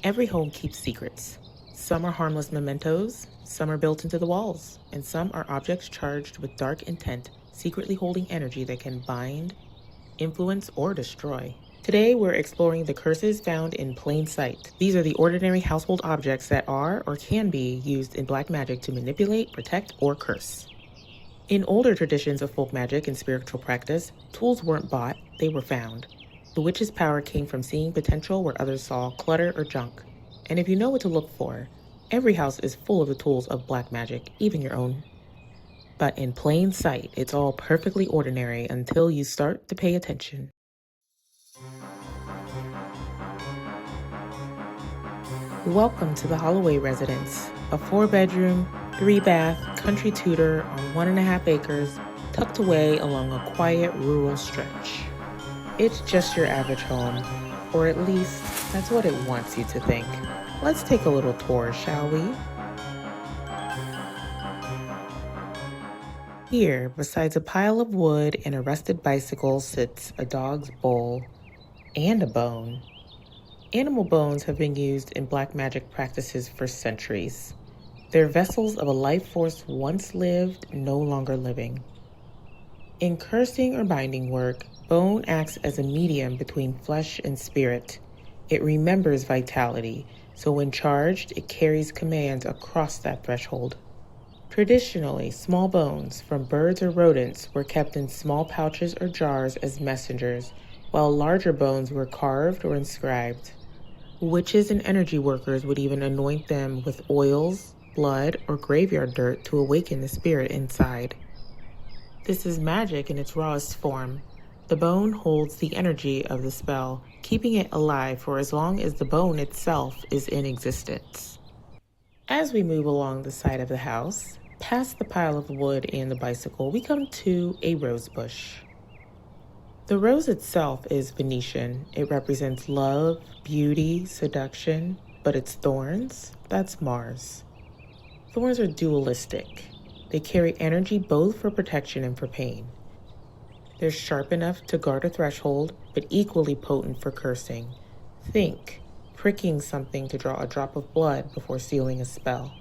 Every home keeps secrets. Some are harmless mementos, some are built into the walls, and some are objects charged with dark intent, secretly holding energy that can bind, influence, or destroy. Today, we're exploring the curses found in plain sight. These are the ordinary household objects that are or can be used in black magic to manipulate, protect, or curse. In older traditions of folk magic and spiritual practice, tools weren't bought, they were found. The witch's power came from seeing potential where others saw clutter or junk. And if you know what to look for, every house is full of the tools of black magic, even your own. But in plain sight, it's all perfectly ordinary until you start to pay attention. Welcome to the Holloway residence, a 4-bedroom, 3-bath country Tudor on 1.5 acres, tucked away along a quiet rural stretch. It's just your average home, or at least that's what it wants you to think. Let's take a little tour, shall we? Here, besides a pile of wood and a rusted bicycle, sits a dog's bowl and a bone. Animal bones have been used in black magic practices for centuries. They're vessels of a life force once lived, no longer living. In cursing or binding work, bone acts as a medium between flesh and spirit. It remembers vitality, so when charged, it carries commands across that threshold. Traditionally, small bones from birds or rodents were kept in small pouches or jars as messengers, while larger bones were carved or inscribed. Witches and energy workers would even anoint them with oils, blood, or graveyard dirt to awaken the spirit inside. This is magic in its rawest form. The bone holds the energy of the spell, keeping it alive for as long as the bone itself is in existence. As we move along the side of the house, past the pile of wood and the bicycle, we come to a rose bush. The rose itself is Venetian. It represents love, beauty, seduction, but its thorns, that's Mars. Thorns are dualistic. They carry energy both for protection and for pain. They're sharp enough to guard a threshold, but equally potent for cursing. Think, pricking something to draw a drop of blood before sealing a spell.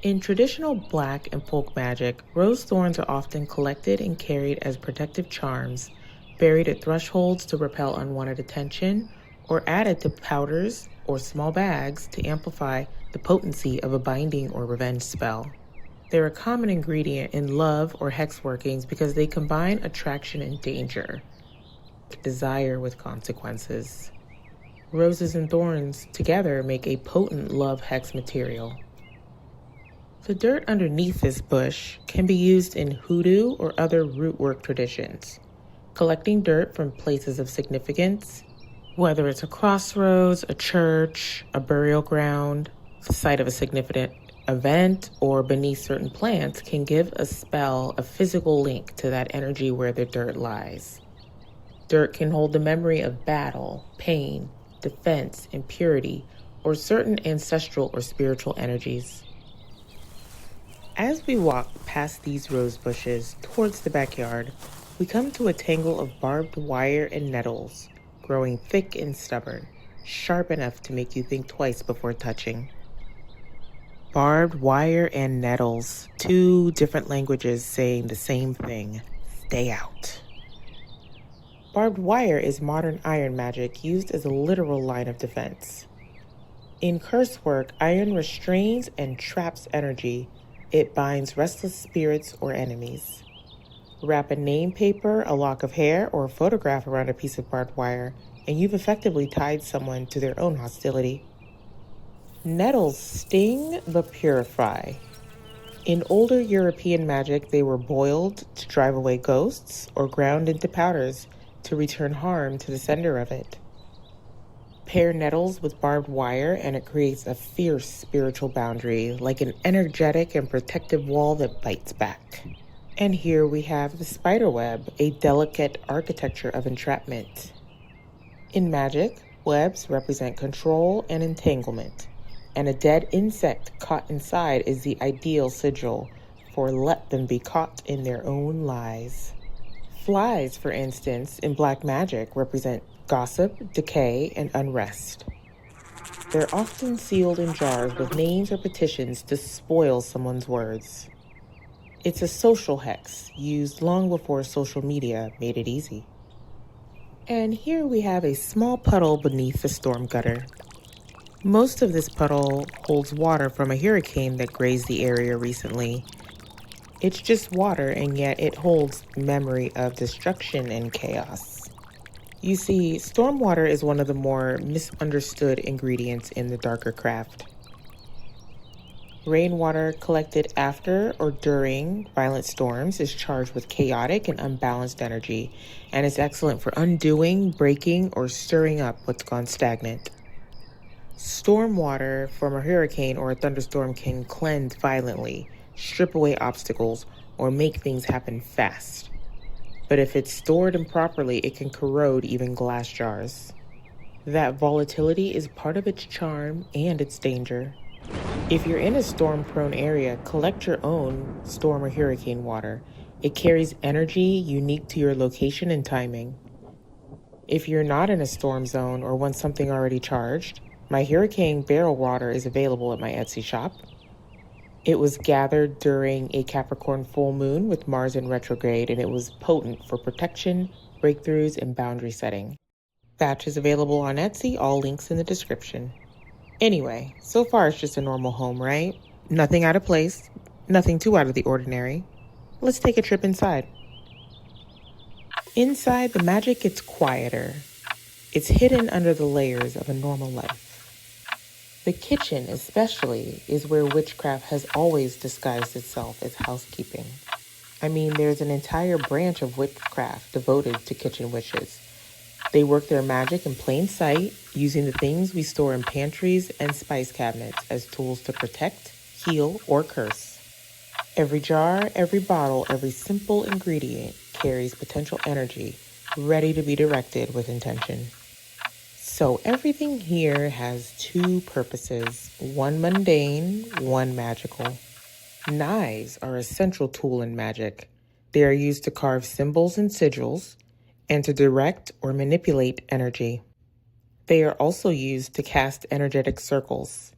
In traditional black and folk magic, rose thorns are often collected and carried as protective charms, buried at thresholds to repel unwanted attention, or added to powders or small bags to amplify the potency of a binding or revenge spell. They're a common ingredient in love or hex workings because they combine attraction and danger, desire with consequences. Roses and thorns together make a potent love hex material. The dirt underneath this bush can be used in hoodoo or other root work traditions. Collecting dirt from places of significance, whether it's a crossroads, a church, a burial ground, the site of a significant event, or beneath certain plants, can give a spell a physical link to that energy where the dirt lies. Dirt can hold the memory of battle, pain, defense, impurity, or certain ancestral or spiritual energies. As we walk past these rose bushes towards the backyard, we come to a tangle of barbed wire and nettles, growing thick and stubborn, sharp enough to make you think twice before touching. Barbed wire and nettles, 2 different languages saying the same thing: stay out. Barbed wire is modern iron magic used as a literal line of defense. In curse work, iron restrains and traps energy. It binds restless spirits or enemies. Wrap a name paper, a lock of hair, or a photograph around a piece of barbed wire, and you've effectively tied someone to their own hostility. Nettles sting but purify. In older European magic, they were boiled to drive away ghosts or ground into powders to return harm to the sender of it. Pair nettles with barbed wire and it creates a fierce spiritual boundary, like an energetic and protective wall that bites back. And here we have the spider web, a delicate architecture of entrapment. In magic, webs represent control and entanglement, and a dead insect caught inside is the ideal sigil for let them be caught in their own lies. Flies, for instance, in black magic represent gossip, decay, and unrest. They're often sealed in jars with names or petitions to spoil someone's words. It's a social hex used long before social media made it easy. And here we have a small puddle beneath the storm gutter. Most of this puddle holds water from a hurricane that grazed the area recently. It's just water, and yet it holds memory of destruction and chaos. You see, stormwater is one of the more misunderstood ingredients in the darker craft. Rainwater collected after or during violent storms is charged with chaotic and unbalanced energy, and is excellent for undoing, breaking, or stirring up what's gone stagnant. Storm water from a hurricane or a thunderstorm can cleanse violently, strip away obstacles, or make things happen fast. But if it's stored improperly, it can corrode even glass jars. That volatility is part of its charm and its danger. If you're in a storm-prone area, collect your own storm or hurricane water. It carries energy unique to your location and timing. If you're not in a storm zone or want something already charged, my hurricane barrel water is available at my Etsy shop. It was gathered during a Capricorn full moon with Mars in retrograde, and it was potent for protection, breakthroughs, and boundary setting. Batch is available on Etsy, all links in the description. Anyway, so far it's just a normal home, right? Nothing out of place, nothing too out of the ordinary. Let's take a trip inside. Inside, the magic gets quieter. It's hidden under the layers of a normal life. The kitchen, especially, is where witchcraft has always disguised itself as housekeeping. I mean, there's an entire branch of witchcraft devoted to kitchen witches. They work their magic in plain sight, using the things we store in pantries and spice cabinets as tools to protect, heal, or curse. Every jar, every bottle, every simple ingredient carries potential energy, ready to be directed with intention. So everything here has two purposes, one mundane, one magical. Knives are a central tool in magic. They are used to carve symbols and sigils and to direct or manipulate energy. They are also used to cast energetic circles.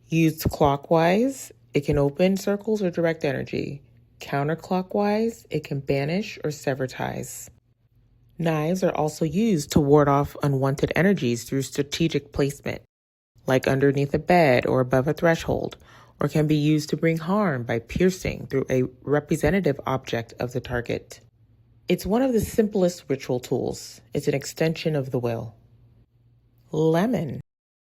Used clockwise, it can open circles or direct energy. Counterclockwise, it can banish or sever ties. Knives are also used to ward off unwanted energies through strategic placement, like underneath a bed or above a threshold, or can be used to bring harm by piercing through a representative object of the target. It's one of the simplest ritual tools. It's an extension of the will. Lemon,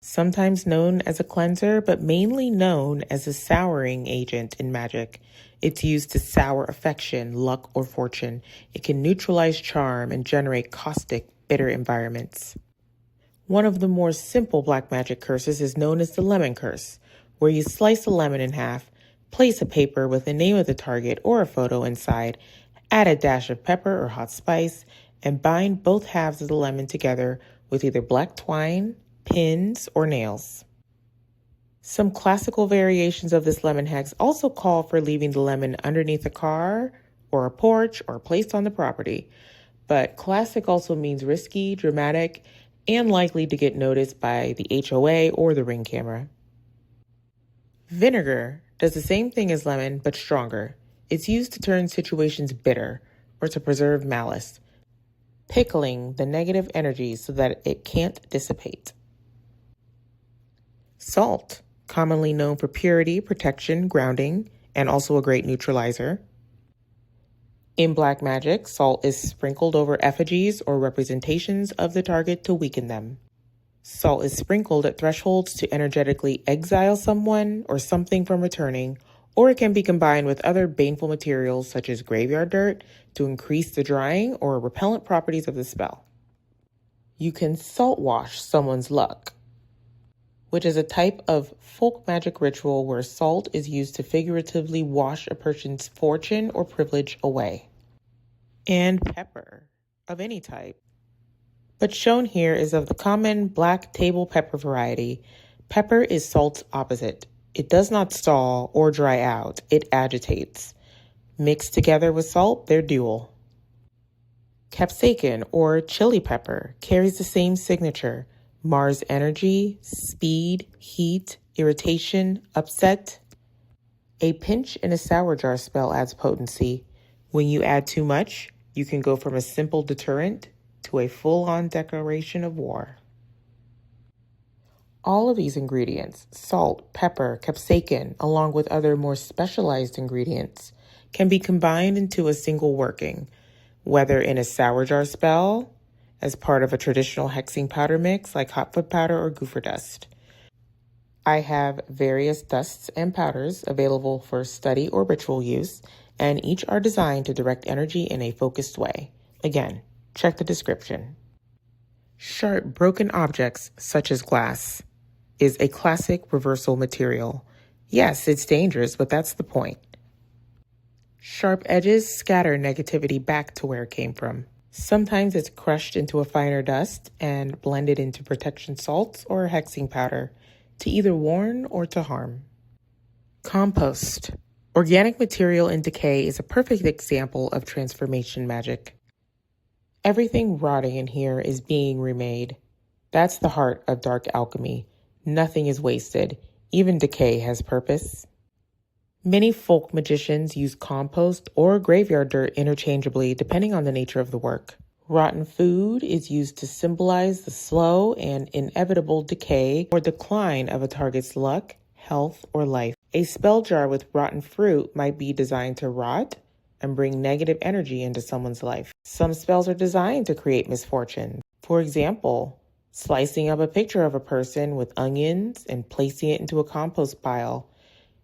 sometimes known as a cleanser, but mainly known as a souring agent in magic. It's used to sour affection, luck, or fortune. It can neutralize charm and generate caustic, bitter environments. One of the more simple black magic curses is known as the lemon curse, where you slice a lemon in half, place a paper with the name of the target or a photo inside, add a dash of pepper or hot spice, and bind both halves of the lemon together with either black twine, pins, or nails. Some classical variations of this lemon hex also call for leaving the lemon underneath a car or a porch or placed on the property. But classic also means risky, dramatic, and likely to get noticed by the HOA or the Ring camera. Vinegar does the same thing as lemon, but stronger. It's used to turn situations bitter or to preserve malice, pickling the negative energy so that it can't dissipate. Salt, commonly known for purity, protection, grounding, and also a great neutralizer. In black magic, salt is sprinkled over effigies or representations of the target to weaken them. Salt is sprinkled at thresholds to energetically exile someone or something from returning, or it can be combined with other baneful materials such as graveyard dirt to increase the drying or repellent properties of the spell. You can salt wash someone's luck, which is a type of folk magic ritual where salt is used to figuratively wash a person's fortune or privilege away. And pepper, of any type. But shown here is of the common black table pepper variety. Pepper is salt's opposite. It does not stall or dry out, it agitates. Mixed together with salt, they're dual. Capsicum or chili pepper carries the same signature, Mars energy, speed, heat, irritation, upset. A pinch in a sour jar spell adds potency. When you add too much, you can go from a simple deterrent to a full-on declaration of war. All of these ingredients, salt, pepper, capsaicin, along with other more specialized ingredients, can be combined into a single working, whether in a sour jar spell, as part of a traditional hexing powder mix like hotfoot powder or gopher dust. I have various dusts and powders available for study or ritual use, and each are designed to direct energy in a focused way. Again, check the description. Sharp, broken objects, such as glass, is a classic reversal material. Yes, it's dangerous, but that's the point. Sharp edges scatter negativity back to where it came from. Sometimes it's crushed into a finer dust and blended into protection salts or hexing powder to either warn or to harm. Compost. Organic material in decay is a perfect example of transformation magic. Everything rotting in here is being remade. That's the heart of dark alchemy. Nothing is wasted. Even decay has purpose. Many folk magicians use compost or graveyard dirt interchangeably depending on the nature of the work. Rotten food is used to symbolize the slow and inevitable decay or decline of a target's luck, health, or life. A spell jar with rotten fruit might be designed to rot and bring negative energy into someone's life. Some spells are designed to create misfortune. For example, slicing up a picture of a person with onions and placing it into a compost pile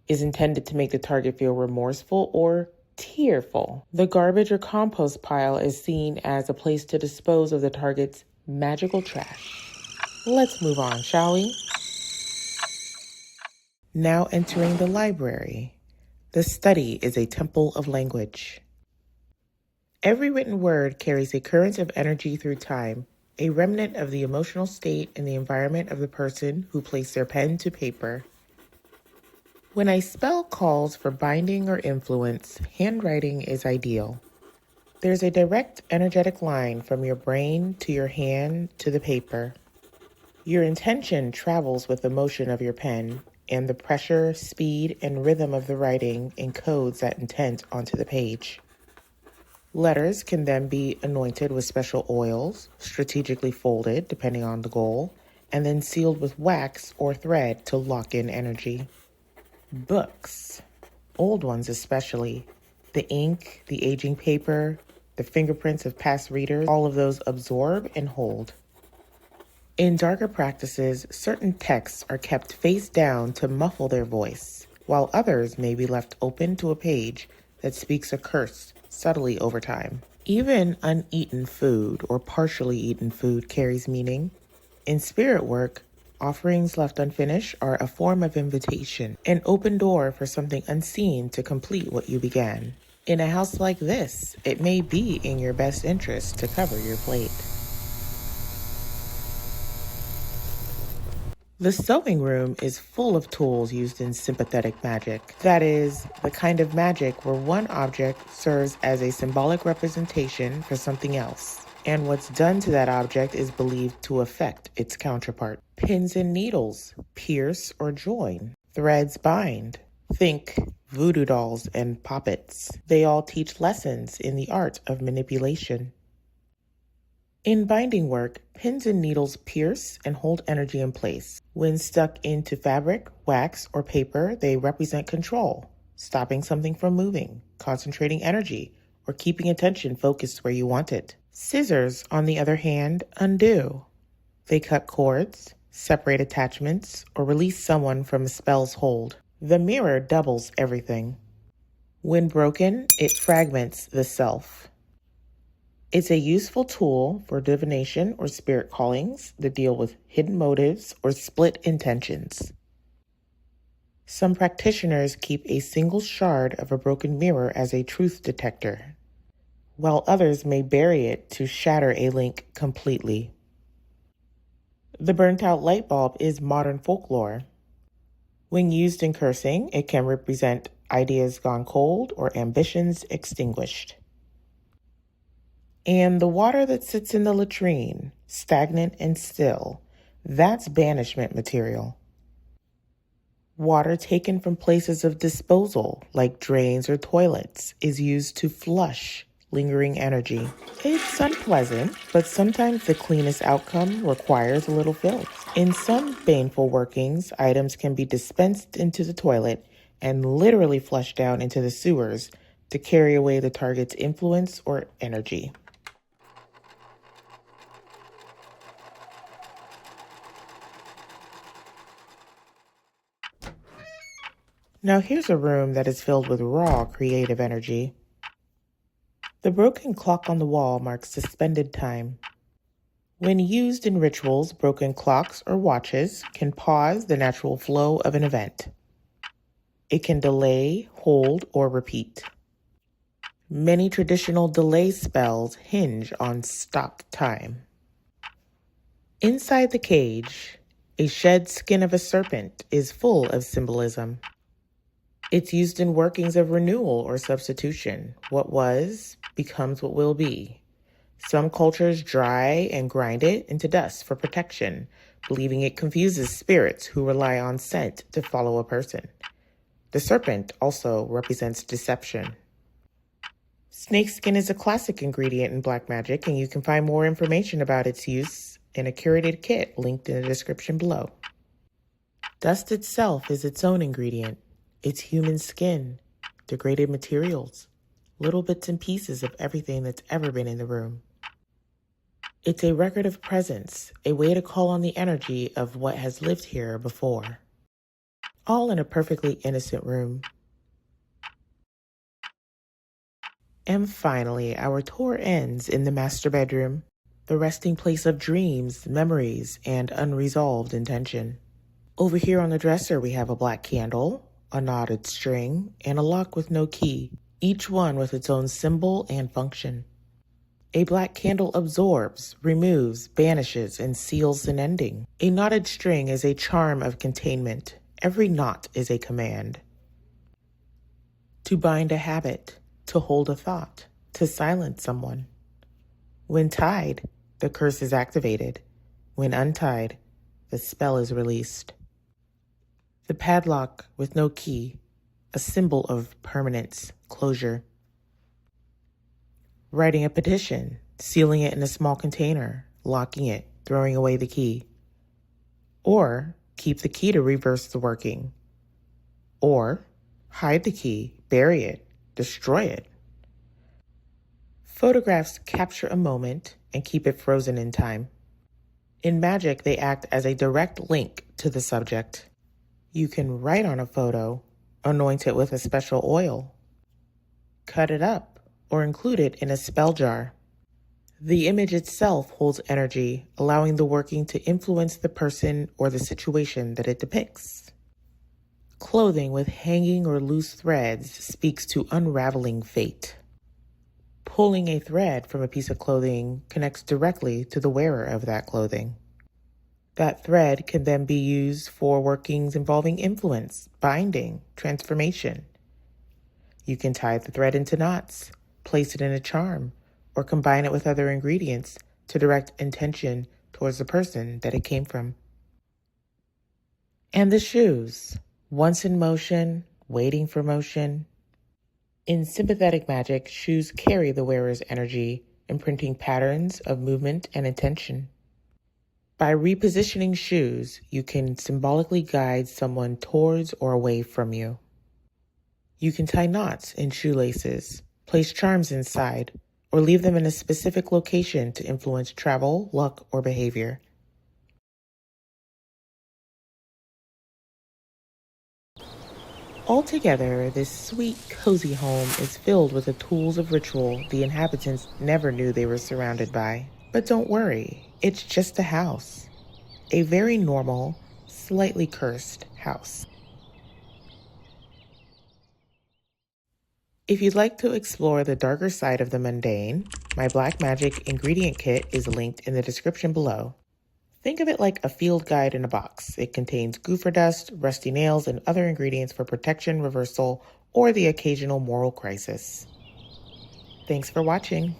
is intended to make the target feel remorseful or tearful. The garbage or compost pile is seen as a place to dispose of the target's magical trash. Let's move on, shall we? Now entering the library. The study is a temple of language. Every written word carries a current of energy through time, a remnant of the emotional state and the environment of the person who placed their pen to paper. When a spell calls for binding or influence, handwriting is ideal. There's a direct energetic line from your brain to your hand to the paper. Your intention travels with the motion of your pen, and the pressure, speed, and rhythm of the writing encodes that intent onto the page. Letters can then be anointed with special oils, strategically folded depending on the goal, and then sealed with wax or thread to lock in energy. Books, old ones especially, the ink, the aging paper, the fingerprints of past readers, all of those absorb and hold. In darker practices, certain texts are kept face down to muffle their voice, while others may be left open to a page that speaks a curse subtly over time. Even uneaten food or partially eaten food carries meaning. In spirit work, offerings left unfinished are a form of invitation, an open door for something unseen to complete what you began. In a house like this, it may be in your best interest to cover your plate. The sewing room is full of tools used in sympathetic magic. That is, the kind of magic where one object serves as a symbolic representation for something else, and what's done to that object is believed to affect its counterpart. Pins and needles pierce or join. Threads bind. Think voodoo dolls and poppets. They all teach lessons in the art of manipulation. In binding work, pins and needles pierce and hold energy in place. When stuck into fabric, wax, or paper, they represent control, stopping something from moving, concentrating energy, or keeping attention focused where you want it. Scissors, on the other hand, undo. They cut cords, separate attachments, or release someone from a spell's hold. The mirror doubles everything. When broken, it fragments the self. It's a useful tool for divination or spirit callings that deal with hidden motives or split intentions. Some practitioners keep a single shard of a broken mirror as a truth detector, while others may bury it to shatter a link completely. The burnt-out light bulb is modern folklore. When used in cursing, it can represent ideas gone cold or ambitions extinguished. And the water that sits in the latrine, stagnant and still, That's banishment material. Water taken from places of disposal, like drains or toilets, is used to flush lingering energy. It's unpleasant, but sometimes the cleanest outcome requires a little filth. In some baneful workings, items can be dispensed into the toilet and literally flushed down into the sewers to carry away the target's influence or energy. Now here's a room that is filled with raw creative energy. The broken clock on the wall marks suspended time. When used in rituals, broken clocks or watches can pause the natural flow of an event. It can delay, hold, or repeat. Many traditional delay spells hinge on stop time. Inside the cage, a shed skin of a serpent is full of symbolism. It's used in workings of renewal or substitution. What was becomes what will be. Some cultures dry and grind it into dust for protection, believing it confuses spirits who rely on scent to follow a person. The serpent also represents deception. Snakeskin is a classic ingredient in black magic, and you can find more information about its use in a curated kit linked in the description below. Dust itself is its own ingredient. It's human skin, degraded materials, little bits and pieces of everything that's ever been in the room. It's a record of presence, a way to call on the energy of what has lived here before. All in a perfectly innocent room. And finally, our tour ends in the master bedroom, the resting place of dreams, memories, and unresolved intention. Over here on the dresser, we have a black candle, a knotted string, and a lock with no key, each one with its own symbol and function. A black candle absorbs, removes, banishes, and seals an ending. A knotted string is a charm of containment. Every knot is a command. To bind a habit, to hold a thought, to silence someone. When tied, the curse is activated. When untied, the spell is released. The padlock with no key, a symbol of permanence, closure. Writing a petition, sealing it in a small container, locking it, throwing away the key. Or keep the key to reverse the working. Or hide the key, bury it, destroy it. Photographs capture a moment and keep it frozen in time. In magic, they act as a direct link to the subject. You can write on a photo, anoint it with a special oil, cut it up, or include it in a spell jar. The image itself holds energy, allowing the working to influence the person or the situation that it depicts. Clothing with hanging or loose threads speaks to unraveling fate. Pulling a thread from a piece of clothing connects directly to the wearer of that clothing. That thread can then be used for workings involving influence, binding, transformation. You can tie the thread into knots, place it in a charm, or combine it with other ingredients to direct intention towards the person that it came from. And the shoes, once in motion, waiting for motion. In sympathetic magic, shoes carry the wearer's energy, imprinting patterns of movement and intention. By repositioning shoes, you can symbolically guide someone towards or away from you. You can tie knots in shoelaces, place charms inside, or leave them in a specific location to influence travel, luck, or behavior. Altogether, this sweet, cozy home is filled with the tools of ritual the inhabitants never knew they were surrounded by. But don't worry, it's just a house. A very normal, slightly cursed house. If you'd like to explore the darker side of the mundane, my Black Magic ingredient kit is linked in the description below. Think of it like a field guide in a box. It contains goofer dust, rusty nails, and other ingredients for protection, reversal, or the occasional moral crisis. Thanks for watching.